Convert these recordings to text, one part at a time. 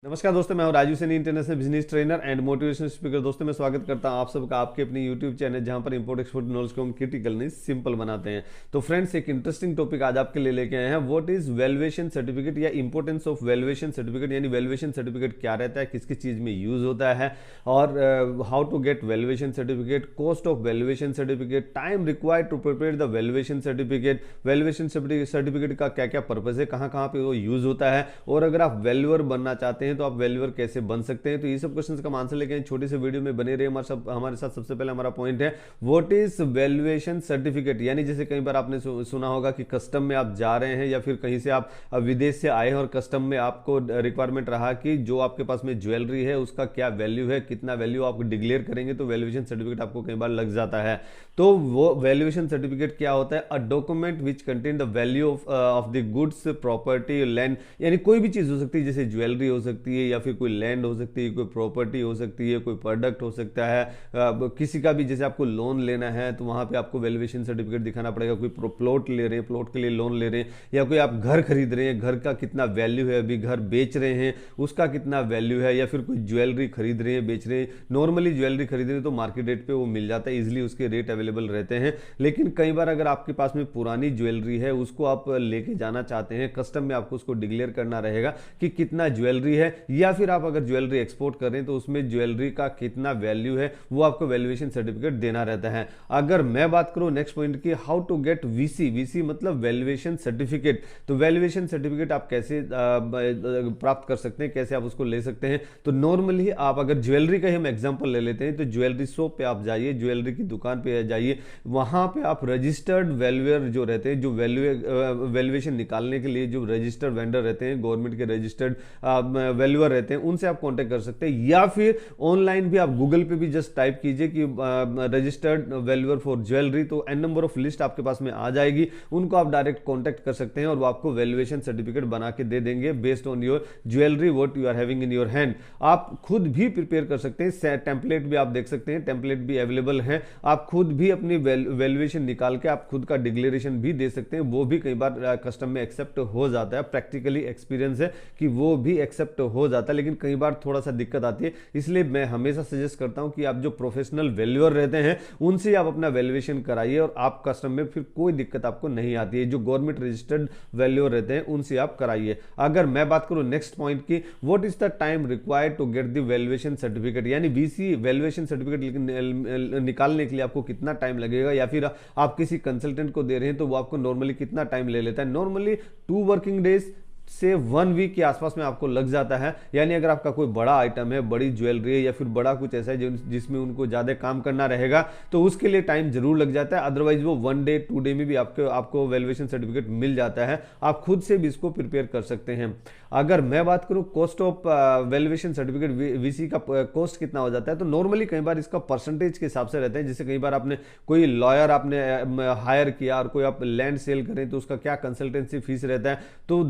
नमस्कार दोस्तों, मैं हूं Raju Saini, international business trainer and motivational speaker. दोस्तों मैं स्वागत करता हूं आप सबका आपके अपने यूट्यूब चैनल, जहां पर इंपोर्ट एक्सपोर्ट नॉलेज को हम क्रिटिकल नहीं सिंपल बनाते हैं। तो फ्रेंड्स, एक इंटरेस्टिंग टॉपिक आज आपके लिए लेके आए हैं। व्हाट इज वैल्यूएशन सर्टिफिकेट या इंपोर्टेंस ऑफ वैल्यूएशन सर्टिफिकेट, यानी वैल्यूएशन सर्टिफिकेट क्या रहता है, किस किस चीज में यूज होता है, और how to get valuation certificate, cost of valuation certificate, time required to prepare the valuation certificate, valuation certificate का क्या क्या पर्पज है, कहाँ कहाँ पे वो यूज होता है, और अगर आप वैल्यूअर बनना चाहते हैं तो आप वैल्यूअर कैसे बन सकते हैं। तो ये सब क्वेश्चंस का आंसर लेके छोटे से वीडियो में बने रहे हमारे साथ। सबसे पहले हमारा पॉइंट है व्हाट इज वैल्यूएशन सर्टिफिकेट। यानी जैसे कई बार आपने सुना होगा कि कस्टम में आप जा रहे हैं या फिर कहीं से आप विदेश से आए हैं और कस्टम में आपको रिक्वायरमेंट रहा कि जो आपके पास में ज्वेलरी है उसका क्या वैल्यू है, कितना वैल्यू आप डिक्लेयर करेंगे, तो वैल्यूएशन सर्टिफिकेट आपको कई बार लग जाता है। तो वो वैल्यूएशन सर्टिफिकेट क्या होता है? A document which contain the value of the goods, property, land, यानी कोई भी चीज हो सकती है, जैसे ज्वेलरी हो सकती है या फिर कोई लैंड हो सकती है, कोई प्रॉपर्टी हो सकती है, कोई प्रोडक्ट हो सकता है, किसी का भी, जैसे आपको लोन लेना है तो वहां पे आपको वैल्यूएशन सर्टिफिकेट दिखाना पड़ेगा। कोई प्लॉट ले रहे हैं, प्लॉट के लिए लोन ले रहे हैं, या कोई आप घर खरीद रहे हैं, घर का कितना वैल्यू है, अभी घर बेच रहे हैं उसका कितना वैल्यू है, या फिर कोई ज्वेलरी खरीद रहे हैं, बेच रहे हैं। नॉर्मली ज्वेलरी खरीद रहे हैं तो मार्केट रेट पे वो मिल जाता है, इजिली उसके रेट अवेलेबल रहते हैं। लेकिन कई बार अगर आपके पास में पुरानी ज्वेलरी है, उसको आप लेके जाना चाहते हैं, कस्टम में आपको उसको डिक्लेयर करना रहेगा कि कितना ज्वेलरी है, या फिर आप अगर ज्वेलरी एक्सपोर्ट कर रहे हैं तो उसमें ज्वेलरी का कितना वैल्यू है, वो आपको वैल्यूएशन सर्टिफिकेट देना रहता है। अगर मैं बात करूं नेक्स्ट पॉइंट की, how to get VC. VC मतलब वैल्यूएशन सर्टिफिकेट। तो वैल्यूएशन सर्टिफिकेट आप कैसे प्राप्त कर सकते हैं, कैसे आप उसको ले सकते हैं? तो नॉर्मली आप अगर ज्वेलरी का ही हम एग्जांपल ले लेते हैं तो ज्वेलरी शॉप पे आप जाइए, ज्वेलरी की दुकान पे जाइए, वहां पे आप रजिस्टर्ड वैल्यूअर जो रहते हैं, जो वैल्यूएशन निकालने के लिए जो रजिस्टर्ड वेंडर रहते हैं, गवर्नमेंट के रजिस्टर्ड वैल्यूअर रहते हैं, उनसे आप कांटेक्ट कर सकते हैं। या फिर ऑनलाइन भी आप गूगल पे भी जस्ट टाइप कीजिए कि रजिस्टर्ड वैल्यूअर फॉर ज्वेलरी, तो एन नंबर ऑफ लिस्ट आपके पास में आ जाएगी, उनको आप डायरेक्ट कांटेक्ट कर सकते हैं और वो आपको वैल्यूएशन सर्टिफिकेट बना के दे देंगे based on your jewellery what you are having in your hand. आप खुद भी प्रिपेयर कर सकते हैं, टेम्पलेट भी आप देख सकते हैं, टेम्पलेट भी अवेलेबल है। आप खुद भी अपनी वैल्यूएशन निकाल के आप खुद का डिक्लेरेशन भी दे सकते हैं, वो भी कई बार कस्टम में एक्सेप्ट हो जाता है। प्रैक्टिकली एक्सपीरियंस है कि वो भी एक्सेप्ट हो जाता है, लेकिन कई बार थोड़ा सा दिक्कत आती है। इसलिए मैं हमेशा सजेस्ट करता हूं कि आप जो प्रोफेशनल वैल्यूअर रहते हैं उनसे आप अपना वैल्यूएशन कराइए और आप कस्टम में फिर कोई दिक्कत आपको नहीं आती है। जो गवर्नमेंट रजिस्टर्ड वैल्यूअर रहते हैं उनसे आप कराइए। अगर मैं बात करूं नेक्स्ट पॉइंट की, what is the time required to get the valuation certificate, यानी वीसी वैल्यूएशन सर्टिफिकेट निकालने के लिए आपको कितना टाइम लगेगा, या फिर आप किसी कंसल्टेंट को दे रहे हैं तो वो आपको नॉर्मली कितना टाइम ले लेता है? नॉर्मली 2 वर्किंग डेज से 1 वीक के आसपास में आपको लग जाता है। यानी अगर आपका कोई बड़ा आइटम है, बड़ी ज्वेलरी है, या फिर बड़ा कुछ ऐसा है जिसमें उनको ज्यादा काम करना रहेगा, तो उसके लिए टाइम जरूर लग जाता है। अदरवाइज वो 1 डे 2 डे में भी आपको वैल्यूएशन सर्टिफिकेट मिल जाता है। आप खुद से भी इसको प्रिपेयर कर सकते हैं। अगर मैं बात करूं cost of valuation certificate, VC का कॉस्ट कितना हो जाता है, तो नॉर्मली कई बार इसका परसेंटेज के हिसाब से रहता है। जैसे कई बार आपने कोई लॉयर आपने हायर किया और कोई आप लैंड सेल करें तो उसका क्या कंसल्टेंसी फीस रहता है, तो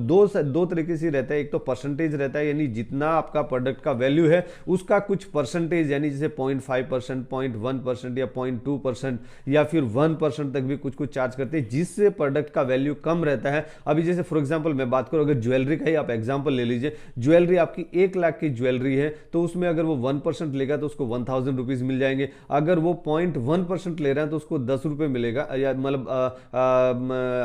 दो तरीके से रहता है। एक तो परसेंटेज रहता है, यानी जितना आपका प्रोडक्ट का वैल्यू है उसका कुछ परसेंटेज, यानी जैसे 0.5%, 0.1% या 0.2% या फिर 1% तक भी कुछ चार्ज करते हैं, जिससे प्रोडक्ट का वैल्यू कम रहता है। अभी जैसे फॉर एग्जांपल मैं बात करूं, अगर ज्वेलरी का ही आप एग्जांपल ले लीजिए, ज्वेलरी आपकी 1 लाख की ज्वेलरी है तो उसमें अगर वो 1% लेगा तो उसको 1000 रुपीज मिल जाएंगे। अगर वो 0.1% ले रहा है तो उसको 10 रुपए मिलेगा, या मतलब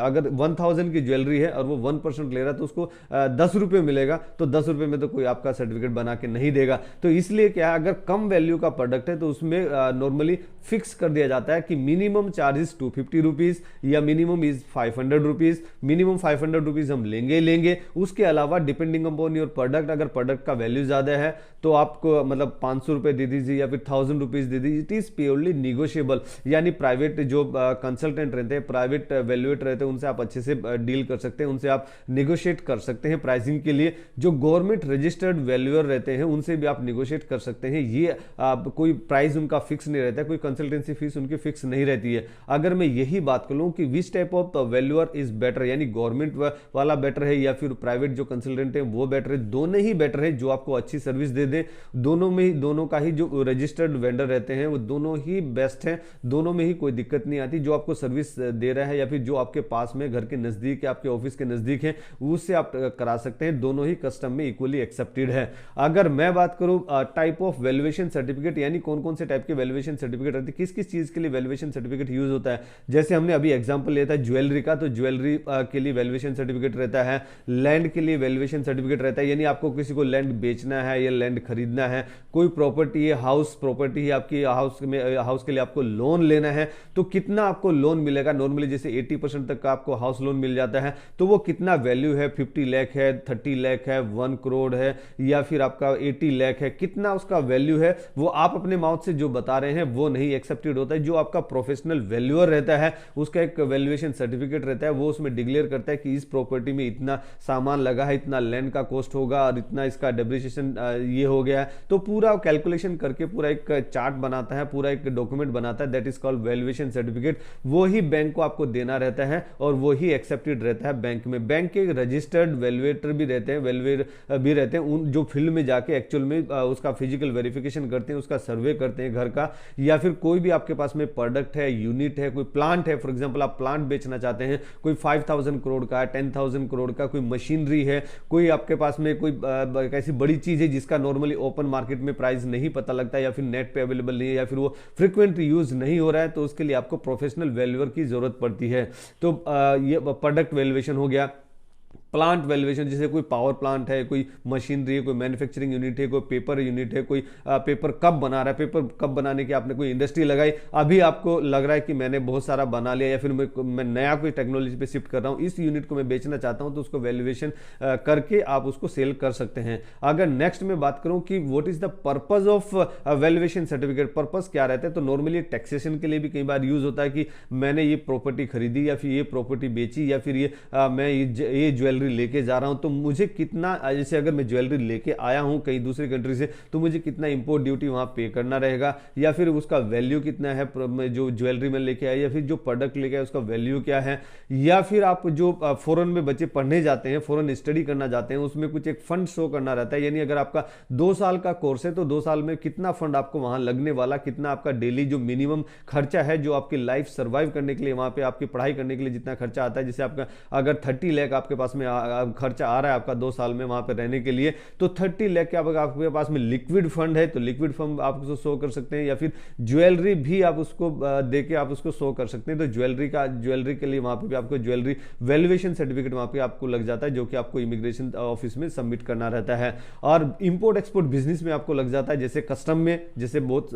अगर 1000 की ज्वेलरी है और वो 1% ले रहा है तो उसको 10 रुपए मिलेगा। तो 10 रुपए में तो कोई आपका सर्टिफिकेट बना के नहीं देगा। तो इसलिए क्या है, अगर कम वैल्यू का प्रोडक्ट है तो उसमें नॉर्मली फिक्स कर दिया जाता है कि मिनिमम चार्जेस 250 रुपीज या minimum is 500 rupees. Minimum 500 rupees हम लेंगे ही लेंगे। उसके अलावा डिपेंडिंग अपॉन योर प्रोडक्ट, अगर प्रोडक्ट का वैल्यू ज्यादा है तो आपको मतलब 500 रुपए दे दीजिए या फिर 1000 रुपीज दे दीजिए। इट इज प्योरली निगोशिएबल, यानी प्राइवेट जो कंसल्टेंट रहते हैं, प्राइवेट वैल्यूएटर रहते हैं, उनसे आप अच्छे से डील कर सकते हैं, उनसे आप निगोशिएट कर सकते हैं प्राइसिंग के लिए। जो गवर्नमेंट रजिस्टर्ड वैल्यूअर रहते हैं उनसे भी आप निगोशिएट कर सकते हैं। ये कोई प्राइस उनका फिक्स नहीं रहता है, कोई कंसल्टेंसी फीस उनकी फिक्स नहीं रहती है। अगर मैं यही बात करूं कि which type of valuer is better, यानी गवर्नमेंट वाला बेटर है या फिर प्राइवेट जो कंसल्टेंट कंसल्टेंट है वो बेटर है, दोनों ही बेटर है जो आपको अच्छी सर्विस दे दे। दोनों का ही जो रजिस्टर्ड वेंडर रहते हैं वो दोनों ही बेस्ट हैं, दोनों में ही कोई दिक्कत नहीं आती। जो आपको सर्विस दे रहा है या फिर जो आपके पास में घर के नजदीक है, आपके ऑफिस के नजदीक है, उससे आप करा सकते हैं। दोनों ही कस्टम में इक्वली एक्सेप्टेड है। अगर मैं बात करूं टाइप ऑफ वैल्यूएशन सर्टिफिकेट, यानी कौन कौन से टाइप के वैल्यूएशन सर्टिफिकेट रहते हैं, किस किस चीज के लिए वैल्यूएशन सर्टिफिकेट यूज होता है। जैसे हमने अभी एग्जांपल लिया था ज्वेलरी का, तो ज्वेलरी के लिए वैल्यूएशन सर्टिफिकेट रहता है। लैंड के लिए वैल्यूएशन सर्टिफिकेट रहता है, यानी आपको किसी को लैंड बेचना है या लैंड खरीदना है, कोई प्रॉपर्टी है, हाउस प्रॉपर्टी है आपकी, हाउस के लिए आपको लोन लेना है, तो कितना आपको लोन मिलेगा। नॉर्मली जैसे 80% तक का आपको हाउस लोन मिल जाता है, तो वो कितना वैल्यू है, 50 लाख है, 30 लाख है, 1 करोड़ है, या फिर आपका 80 लाख है, कितना उसका वैल्यू है, वो आप अपने माउथ से जो बता रहे हैं वो नहीं एक्सेप्टेड होता है। जो आपका प्रोफेशनल वैल्यूअर रहता है उसका एक वैल्यूएशन सर्टिफिकेट रहता है, वो उसमें डिक्लेयर करता है कि इस प्रॉपर्टी में इतना सामान लगा है, इतना लैंड का कॉस्ट होगा और इतना इसका डेप्रिसिएशन ये हो गया है। तो पूरा कैलकुलेशन करके पूरा एक चार्ट बनाता है, पूरा एक डॉक्यूमेंट बनाता है, that is called valuation certificate. वो ही बैंक को आपको देना रहता है और वो ही एक्सेप्टेड रहता है बैंक में। बैंक के रजिस्टर्ड वैल्यूएटर भी रहते हैं, वैल्यूएटर भी रहते हैं, उन जो फील्ड में जाके एक्चुअल में उसका फिजिकल वेरिफिकेशन करते हैं, उसका सर्वे करते हैं घर का, या फिर कोई भी आपके पास में प्रोडक्ट है, यूनिट है, कोई प्लांट है, फॉर एग्जांपल आप प्लांट बेचना चाहते हैं, कोई 5000 करोड़ का, 10,000 करोड़ का, कोई मशीनरी है, कोई आपके पास में कोई ऐसी बड़ी चीज है जिसका नॉर्मली ओपन मार्केट में प्राइस नहीं पता लगता, या फिर नेट पे अवेलेबल नहीं है, या फिर वो फ्रीक्वेंट यूज नहीं हो रहा है, तो उसके लिए आपको प्रोफेशनल वैल्यूअर की जरूरत पड़ती है। तो ये प्रोडक्ट वैल्यूएशन हो गया। प्लांट वैल्यूएशन, जैसे कोई पावर प्लांट है, कोई मशीनरी है, कोई मैन्युफैक्चरिंग यूनिट है, कोई पेपर यूनिट है, कोई पेपर कप बना रहा है, पेपर कप बनाने की आपने कोई इंडस्ट्री लगाई, अभी आपको लग रहा है कि मैंने बहुत सारा बना लिया, या फिर मैं नया कोई टेक्नोलॉजी पे शिफ्ट कर रहा हूं, इस यूनिट को मैं बेचना चाहता हूं, तो उसको वैल्यूएशन करके आप उसको सेल कर सकते हैं। अगर नेक्स्ट में बात करूं कि what is the purpose of valuation certificate, purpose क्या रहता है, तो नॉर्मली टैक्सेशन के लिए भी कई बार यूज होता है कि मैंने ये प्रॉपर्टी खरीदी या फिर ये प्रॉपर्टी बेची, या फिर मैं ये ज्वेलरी लेके जा रहा हूं, तो मुझे कितना, जैसे अगर मैं ज्वेलरी लेके आया हूं कहीं दूसरी कंट्री से, तो मुझे कितना इंपोर्ट ड्यूटी वहां पे करना रहेगा, या फिर उसका वैल्यू कितना है जो ज्वेलरी में लेके आया, या फिर जो प्रोडक्ट लेके आया उसका वैल्यू क्या है। या फिर आप जो फॉरेन में बच्चे पढ़ने जाते हैं, फॉरेन स्टडी करना जाते हैं, उसमें कुछ एक फंड शो करना रहता है, यानी अगर आपका 2 साल का कोर्स है तो 2 साल में कितना फंड आपको वहां लगने वाला, कितना आपका डेली जो मिनिमम खर्चा है, जो आपकी लाइफ सर्वाइव करने के लिए, वहां पे आपकी पढ़ाई करने के लिए जितना खर्चा आता है, जैसे आपका अगर 30 लाख आपके पास में खर्चा आ रहा है आपका 2 साल में वहां पे रहने के लिए, तो 30 लाख के आपके पास में लिक्विड फंड है, तो लिक्विड फंड आप उसको शो कर सकते हैं, या फिर ज्वेलरी भी आप उसको देके आप उसको शो कर सकते हैं। तो ज्वेलरी के लिए वहां पे भी आपको ज्वेलरी वैल्यूएशन सर्टिफिकेट वहां पे आपको लग जाता है, जो कि आपको इमिग्रेशन ऑफिस में सबमिट करना रहता है। और इंपोर्ट एक्सपोर्ट बिजनेस में आपको लग जाता है, जैसे कस्टम में, जैसे बहुत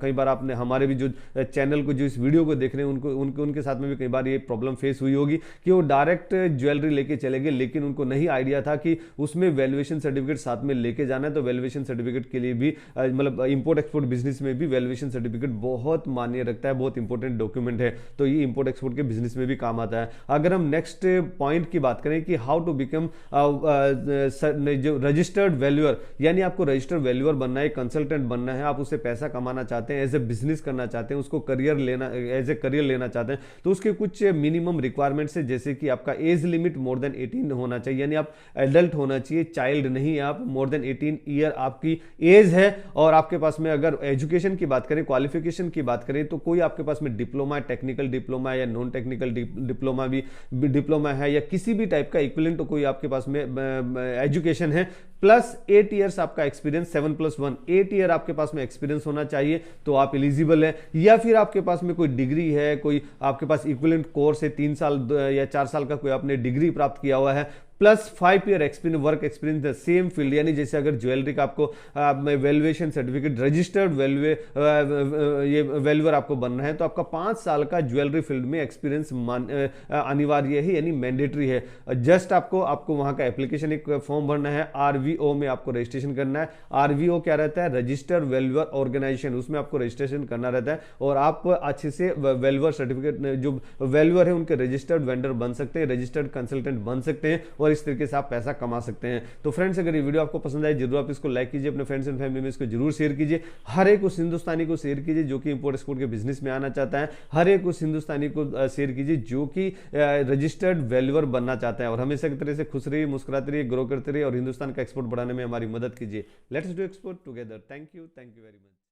कई बार आपने हमारे भी जो चैनल को, जो इस वीडियो को देख रहे हैं, उनके साथ में भी कई बार ये प्रॉब्लम फेस हुई होगी कि वो डायरेक्ट ज्वेलरी लेके चले गए, लेकिन उनको नहीं आइडिया था कि उसमें वैल्यूएशन सर्टिफिकेट साथ में लेके जाना है। तो वैल्यूएशन सर्टिफिकेट के लिए भी मतलब इंपोर्ट एक्सपोर्ट बिजनेस में भी वैल्यूएशन सर्टिफिकेट बहुत मान्य रखता है, बहुत इंपॉर्टेंट डॉक्यूमेंट है, तो ये इंपोर्ट एक्सपोर्ट के बिजनेस में भी काम आता है। अगर हम नेक्स्ट पॉइंट की बात करें कि हाउ टू बिकम जो रजिस्टर्ड वैल्यूअर, यानी आपको रजिस्टर्ड वैल्यूअर बनना है, कंसल्टेंट बनना है, आप उससे पैसा कमाना चाहते हैं, एज ए बिजनेस करना चाहते हैं, उसको करियर लेना, एज ए करियर लेना चाहते हैं, तो उसके कुछ मिनिमम रिक्वायरमेंट्स है, जैसे कि आपका एज लिमिट मोर देन 18 होना चाहिए, यानी आप एडल्ट होना चाहिए, चाइल्ड नहीं, आप मोर देन 18 ईयर आपकी एज है। और आपके पास में अगर एजुकेशन की बात करें, क्वालिफिकेशन की बात करें, तो कोई आपके पास में डिप्लोमा, टेक्निकल डिप्लोमा या नॉन टेक्निकल डिप्लोमा भी डिप्लोमा है, या किसी भी टाइप का इक्विवेलेंट तो कोई आपके पास में एजुकेशन है, प्लस 8 ईयर्स आपका एक्सपीरियंस, 7+1 8 ईयर आपके पास में एक्सपीरियंस होना चाहिए, तो आप एलिजिबल है। या फिर आपके पास में कोई डिग्री है, कोई आपके पास इक्विवेलेंट कोर्स है, 3 साल या 4 साल का कोई आपने डिग्री प्राप्त किया हुआ है, plus 5 year experience, work experience the same field, यानी जैसे अगर ज्वेलरी का आपको वैल्यूएशन सर्टिफिकेट रजिस्टर्ड वैल्यूअर आपको बनना है, तो आपका 5 साल का ज्वेलरी फील्ड में एक्सपीरियंस अनिवार्य है, यानी मैंडेटरी है। जस्ट आपको वहां का एप्लीकेशन एक फॉर्म भरना है, आरवीओ में आपको रजिस्ट्रेशन करना है। आरवीओ क्या रहता है, रजिस्टर्ड वैल्यूअर ऑर्गेनाइजेशन, उसमें आपको रजिस्ट्रेशन करना रहता है, और आप अच्छे से वैल्यूअर सर्टिफिकेट, जो वैल्यूअर है उनके रजिस्टर्ड वेंडर बन सकते हैं, रजिस्टर्ड कंसल्टेंट बन सकते हैं, और इस तरीके से आप पैसा कमा सकते हैं। तो फ्रेंड्स, अगर ये वीडियो आपको पसंद आए जरूर आप इसको लाइक कीजिए, अपने फ्रेंड्स एंड फैमिली में इसको जरूर शेयर कीजिए। हर एक उस हिंदुस्तानी को शेयर कीजिए जो कि इंपोर्ट एक्सपोर्ट के बिजनेस में आना चाहता है। हर एक उस हिंदुस्तानी को शेयर कीजिए जो कि रजिस्टर्ड वैल्यूअर बनना चाहता है। और हमेशा की तरह से खुश रहिए, मुस्कुराते रहिए, ग्रो करते रहिए और हिंदुस्तान का एक्सपोर्ट बढ़ाने में हमारी मदद कीजिए। Let's do export together. Thank you very much.